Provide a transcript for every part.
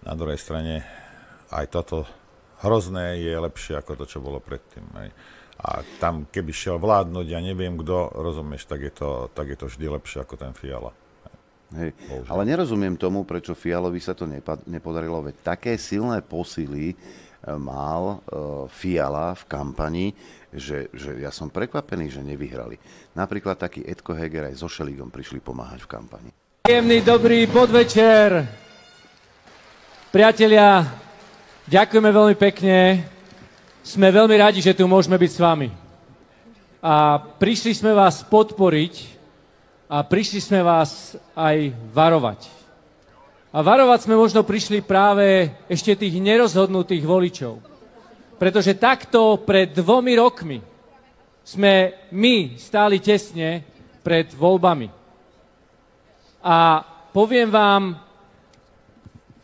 na druhej strane aj toto hrozné je lepšie ako to, čo bolo predtým. Hej. A tam, keby šiel vládnuť, ja neviem kto, rozumieš, tak je to vždy lepšie ako ten Fiala. Hej. Ale nerozumiem tomu, prečo Fialovi sa to nepodarilo, veď také silné posily mal Fiala v kampani, že ja som prekvapený, že nevyhrali. Napríklad taký Edko Heger aj so Šeligom prišli pomáhať v kampani. Príjemný, dobrý podvečer. Priatelia, ďakujeme veľmi pekne. Sme veľmi radi, že tu môžeme byť s vami. A prišli sme vás podporiť a prišli sme vás aj varovať. A varovať sme možno prišli práve ešte tých nerozhodnutých voličov. Pretože takto pred 2 rokmi sme my stáli tesne pred voľbami. A poviem vám,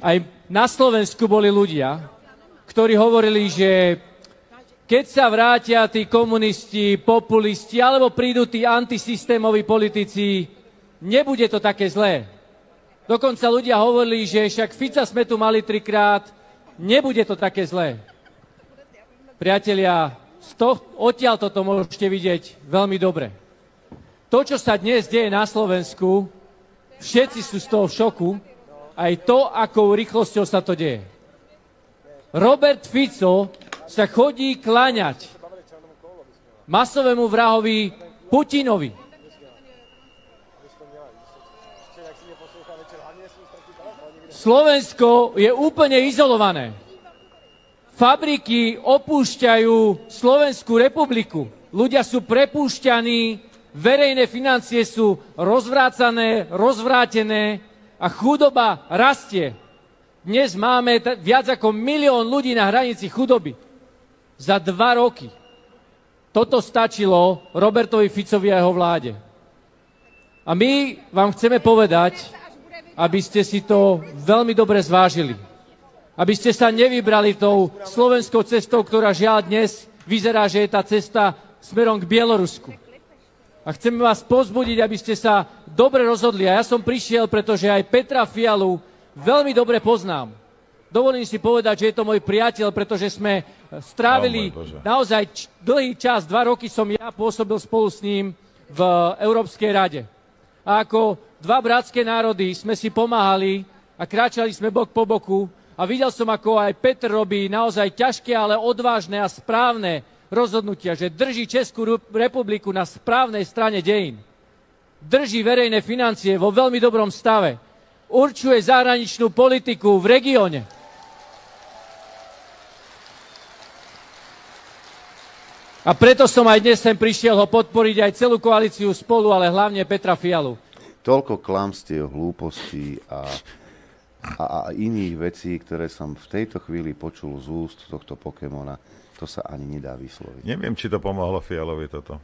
aj na Slovensku boli ľudia, ktorí hovorili, že keď sa vrátia tí komunisti, populisti, alebo prídu tí antisystémoví politici, nebude to také zlé. Dokonca ľudia hovorili, že však Fica sme tu mali 3-krát, nebude to také zlé. Priatelia, odtiaľ toto môžete vidieť veľmi dobre. To, čo sa dnes deje na Slovensku, všetci sú z toho v šoku, aj to, akou rýchlosťou sa to deje. Robert Fico sa chodí kláňať masovému vrahovi Putinovi. Slovensko je úplne izolované. Fabriky opúšťajú Slovenskú republiku. Ľudia sú prepúšťaní, verejné financie sú rozvrácané, rozvrátené a chudoba rastie. Dnes máme viac ako 1 milión ľudí na hranici chudoby. Za 2 roky. Toto stačilo Robertovi Ficovi a jeho vláde. A my vám chceme povedať, aby ste si to veľmi dobre zvážili. Aby ste sa nevybrali tou slovenskou cestou, ktorá žiaľ dnes vyzerá, že je tá cesta smerom k Bielorusku. A chceme vás povzbudiť, aby ste sa dobre rozhodli. A ja som prišiel, pretože aj Petra Fialu veľmi dobre poznám. Dovolím si povedať, že je to môj priateľ, pretože sme strávili naozaj dlhý čas, 2 roky som ja pôsobil spolu s ním v Európskej rade. A ako 2 bratské národy sme si pomáhali a kráčali sme bok po boku a videl som, ako aj Petr robí naozaj ťažké, ale odvážne a správne rozhodnutia, že drží Českú republiku na správnej strane dejín. Drží verejné financie vo veľmi dobrom stave. Určuje zahraničnú politiku v regióne. A preto som aj dnes sem prišiel ho podporiť aj celú koalíciu Spolu, ale hlavne Petra Fialu. Toľko klamstiev, hlúpostí a iných vecí, ktoré som v tejto chvíli počul z úst tohto Pokémona, to sa ani nedá vysloviť. Neviem, či to pomohlo Fialovi toto.